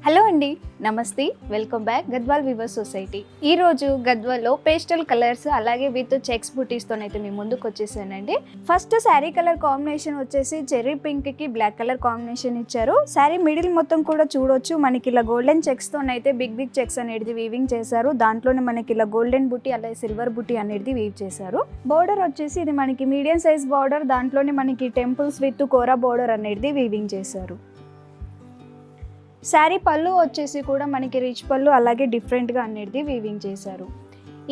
Hello అండి, నమస్తే, welcome back Gadwal we were society. ఈరోజు గద్వాల్లో పేస్టల్ కలర్స్ అలాగే విత్ చెక్స్ బుటీస్తోనైతే మీ ముందుకు వచ్చేసానండి. ఫస్ట్ శారీ కలర్ కాంబినేషన్ వచ్చేసి చెర్రీ పింక్కి బ్లాక్ కలర్ కాంబినేషన్ ఇచ్చారు. శారీ మిడిల్ మొత్తం కూడా చూడొచ్చు, మనకి ఇలా గోల్డెన్ చెక్స్తోనైతే బిగ్ చెక్స్ అనేది వీవింగ్ చేశారు. దాంట్లోనే మనకి ఇలా గోల్డెన్ బుటీ అలాగే సిల్వర్ బుటీ అనేది వీవ్ చేశారు. బోర్డర్ వచ్చేసి ఇది మనకి మీడియం సైజ్ బోర్డర్, దాంట్లోనే మనకి టెంపుల్స్ విత్ కోరా బోర్డర్ అనేది వీవింగ్ చేశారు. శారీ పళ్ళు వచ్చేసి కూడా మనకి రిచ్ పళ్ళు అలాగే డిఫరెంట్గా అనేది వీవింగ్ చేశారు.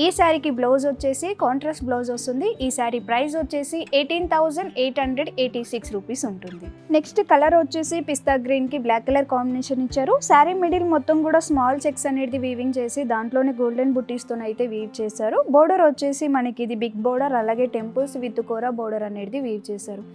ఈ శారీకి బ్లౌజ్ వచ్చేసి కాంట్రాస్ట్ బ్లౌజ్ వస్తుంది. ఈ శారీ ప్రైస్ వచ్చేసి 18,886 రూపీస్ ఉంటుంది. నెక్స్ట్ కలర్ వచ్చేసి పిస్తా గ్రీన్కి బ్లాక్ కలర్ కాంబినేషన్ ఇచ్చారు. శారీ మిడిల్ మొత్తం కూడా స్మాల్ చెక్స్ అనేది వీవింగ్ చేసి దాంట్లోనే గోల్డెన్ బుటీస్తో అయితే వీవ్ చేశారు. బోర్డర్ వచ్చేసి మనకి ఇది బిగ్ బోర్డర్ అలాగే టెంపుల్స్ విత్ కోరా బోర్డర్ అనేది వీవ్ చేశారు.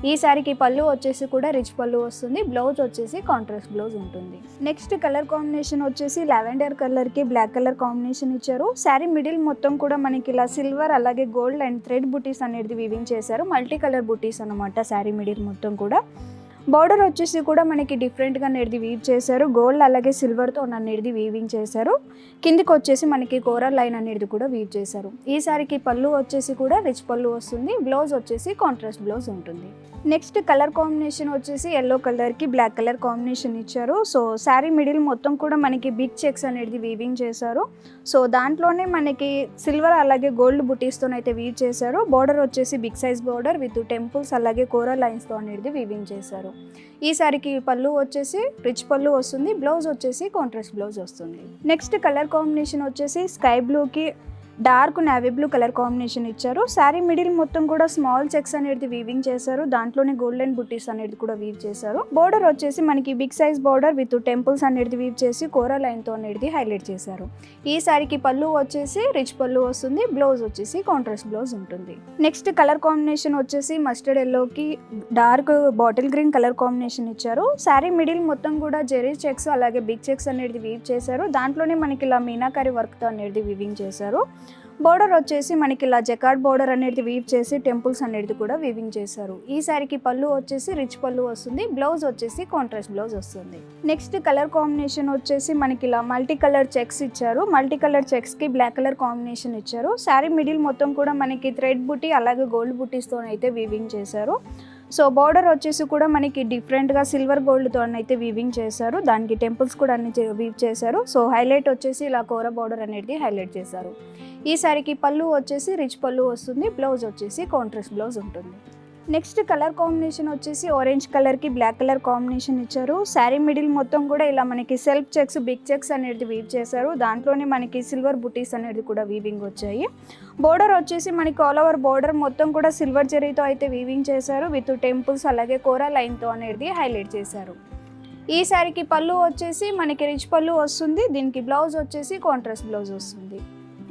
ఈ శారీకి పళ్ళు వచ్చేసి కూడా రిచ్ పళ్ళు వస్తుంది. బ్లౌజ్ వచ్చేసి కాంట్రాస్ట్ బ్లౌజ్ ఉంటుంది. నెక్స్ట్ కలర్ కాంబినేషన్ వచ్చేసి లావెండర్ కలర్కి బ్లాక్ కలర్ కాంబినేషన్ ఇచ్చారు. శారీ మిడిల్ మొత్తం కూడా మనకి ఇలా సిల్వర్ అలాగే గోల్డ్ అండ్ థ్రెడ్ బుటీస్ అనేది వీవింగ్ చేశారు. మల్టీ కలర్ బుటీస్ అనమాట శారీ మిడిల్ మొత్తం కూడా. బార్డర్ వచ్చేసి కూడా మనకి డిఫరెంట్గా అనేది వీవ్ చేశారు. గోల్డ్ అలాగే సిల్వర్తో అనేది వీవింగ్ చేశారు. కిందికి వచ్చేసి మనకి కోరా లైన్ అనేది కూడా వీవ్ చేశారు. ఈ సారీకి పళ్ళు వచ్చేసి కూడా రిచ్ పళ్ళు వస్తుంది. బ్లౌజ్ వచ్చేసి కాంట్రాస్ట్ బ్లౌజ్ ఉంటుంది. నెక్స్ట్ కలర్ కాంబినేషన్ వచ్చేసి ఎల్లో కలర్కి బ్లాక్ కలర్ కాంబినేషన్ ఇచ్చారు. సో శారీ మిడిల్ మొత్తం కూడా మనకి బిగ్ చెక్స్ అనేది వీవింగ్ చేశారు. సో దాంట్లోనే మనకి సిల్వర్ అలాగే గోల్డ్ బుటీస్తోనైతే వీవ్ చేశారు. బార్డర్ వచ్చేసి big size border with temples అలాగే కోరా లైన్స్తో అనేది వీవింగ్ చేశారు. ఈ సారీకి పళ్ళు వచ్చేసి రిచ్ పళ్ళు వస్తుంది. బ్లౌజ్ వచ్చేసి కాంట్రాస్ట్ బ్లౌజ్ వస్తుంది. నెక్స్ట్ కలర్ కాంబినేషన్ వచ్చేసి స్కై బ్లూకి dark navy blue colour combination ఇచ్చారు. శారీ మిడిల్ మొత్తం కూడా స్మాల్ చెక్స్ అనేది వీవింగ్ చేశారు. దాంట్లోనే గోల్డెన్ బుటీస్ అనేది కూడా వీవ్ చేశారు. బోర్డర్ వచ్చేసి మనకి big size border with temples అనేది వీవ్ చేసి కోరా లైన్తో అనేది హైలైట్ చేశారు. ఈ శారీకి పళ్ళు వచ్చేసి రిచ్ పళ్ళు వస్తుంది. బ్లౌజ్ వచ్చేసి కాంట్రాస్ట్ బ్లౌజ్ ఉంటుంది. నెక్స్ట్ కలర్ కాంబినేషన్ వచ్చేసి మస్టర్డ్ ఎల్లోకి dark bottle green colour combination ఇచ్చారు. శారీ మిడిల్ మొత్తం కూడా జెరీ చెక్స్ అలాగే బిగ్ చెక్స్ అనేది వీవ్ చేశారు. దాంట్లోనే మనకి ఇలా మీనాకరి వర్క్తో అనేది వీవింగ్ చేశారు. బోర్డర్ వచ్చేసి మనకి ఇలా జకార్డ్ బోర్డర్ అనేది వీవ్ చేసి టెంపుల్స్ అనేది కూడా వీవింగ్ చేశారు. ఈ శారీకి పళ్ళు వచ్చేసి రిచ్ పళ్ళు వస్తుంది. బ్లౌజ్ వచ్చేసి కాంట్రాస్ట్ బ్లౌజ్ వస్తుంది. నెక్స్ట్ కలర్ కాంబినేషన్ వచ్చేసి మనకి ఇలా మల్టీ కలర్ చెక్స్ ఇచ్చారు. మల్టీ కలర్ చెక్స్కి బ్లాక్ కలర్ కాంబినేషన్ ఇచ్చారు. శారీ మిడిల్ మొత్తం కూడా మనకి థ్రెడ్ బుటీ అలాగే గోల్డ్ బుటీస్తో అయితే వీవింగ్ చేశారు. సో బార్డర్ వచ్చేసి కూడా మనకి డిఫరెంట్గా సిల్వర్ గోల్డ్తో అయితే వీవింగ్ చేశారు. దానికి టెంపుల్స్ కూడా అన్ని వీవ్ చేశారు. సో హైలైట్ వచ్చేసి ఇలా కోరా బార్డర్ అనేది హైలైట్ చేశారు. ఈ శారీకి పళ్ళు వచ్చేసి రిచ్ పళ్ళు వస్తుంది. బ్లౌజ్ వచ్చేసి కాంట్రాస్ట్ బ్లౌజ్ ఉంటుంది. నెక్స్ట్ కలర్ కాంబినేషన్ వచ్చేసి ఆరెంజ్ కలర్కి బ్లాక్ కలర్ కాంబినేషన్ ఇచ్చారు. శారీ మిడిల్ మొత్తం కూడా ఇలా మనకి సెల్ఫ్ చెక్స్ బిగ్ చెక్స్ అనేది వీవ్ చేశారు. దాంట్లోనే మనకి సిల్వర్ బుటీస్ అనేది కూడా వీవింగ్ వచ్చాయి. బోర్డర్ వచ్చేసి మనకి ఆల్ ఓవర్ బోర్డర్ మొత్తం కూడా సిల్వర్ జరీతో అయితే వీవింగ్ చేశారు. విత్ టెంపుల్స్ అలాగే కోరా లైన్తో అనేది హైలైట్ చేశారు. ఈ శారీకి పళ్ళు వచ్చేసి మనకి రిచ్ పళ్ళు వస్తుంది. దీనికి బ్లౌజ్ వచ్చేసి కాంట్రాస్ట్ బ్లౌజ్ వస్తుంది.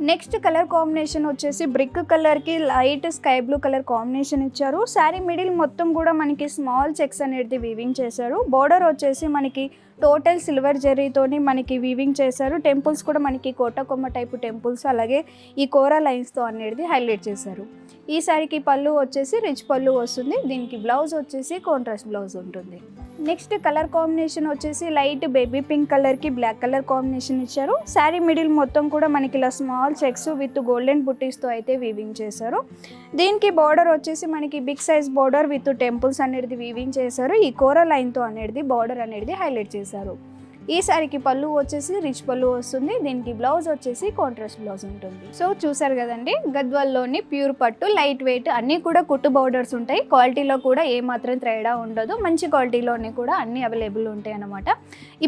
నెక్స్ట్ కలర్ కాంబినేషన్ వచ్చేసి బ్రిక్ కలర్కి light sky blue colour combination ఇచ్చారు. శారీ మిడిల్ మొత్తం కూడా మనకి స్మాల్ చెక్స్ అనేది వీవింగ్ చేశారు. బోర్డర్ వచ్చేసి మనకి టోటల్ సిల్వర్ జరీతోని మనకి వీవింగ్ చేశారు. టెంపుల్స్ కూడా మనకి కోటకొమ్మ టైపు టెంపుల్స్ అలాగే ఈ కోరా లైన్స్తో అనేది హైలైట్ చేశారు. ఈ శారీకి పళ్ళు వచ్చేసి రిచ్ పళ్ళు వస్తుంది. దీనికి బ్లౌజ్ వచ్చేసి కాంట్రాస్ట్ బ్లౌజ్ ఉంటుంది. నెక్స్ట్ కలర్ కాంబినేషన్ వచ్చేసి లైట్ బేబీ పింక్ కలర్కి బ్లాక్ కలర్ కాంబినేషన్ ఇచ్చారు. శారీ మిడిల్ మొత్తం కూడా మనకి ఇలా స్మాల్ చెక్స్ విత్ గోల్డెన్ బుటీస్తో అయితే వీవింగ్ చేశారు. దీనికి బార్డర్ వచ్చేసి మనకి big size border with temples అనేది వీవింగ్ చేశారు. ఈ కోరా లైన్తో అనేది బార్డర్ అనేది హైలైట్ చేశారు. ఈ శారీకి పళ్ళు వచ్చేసి రిచ్ పళ్ళు వస్తుంది. దీనికి బ్లౌజ్ వచ్చేసి కాంట్రాస్ట్ బ్లౌజ్ ఉంటుంది. సో చూసారు కదండి, గద్వాల్లోని ప్యూర్ పట్టు లైట్ వెయిట్ అన్నీ కూడా కుట్టు బౌడర్స్ ఉంటాయి. క్వాలిటీలో కూడా ఏమాత్రం తేడా ఉండదు. మంచి క్వాలిటీలోనే కూడా అన్నీ అవైలబుల్ ఉంటాయి అన్నమాట.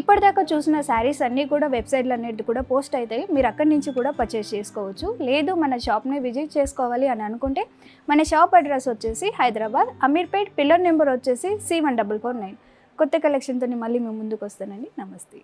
ఇప్పటిదాకా చూసిన శారీస్ అన్నీ కూడా వెబ్సైట్లు అనేది కూడా పోస్ట్ అవుతాయి. మీరు అక్కడి నుంచి కూడా పర్చేస్ చేసుకోవచ్చు. లేదు మన షాప్ని విజిట్ చేసుకోవాలి అని అనుకుంటే మన షాప్ అడ్రస్ వచ్చేసి హైదరాబాద్ అమీర్పేట్, పిల్లర్ నెంబర్ వచ్చేసి C1449. కొత్త కలెక్షన్తో మళ్ళీ మేము ముందుకు వస్తానండి. నమస్తే.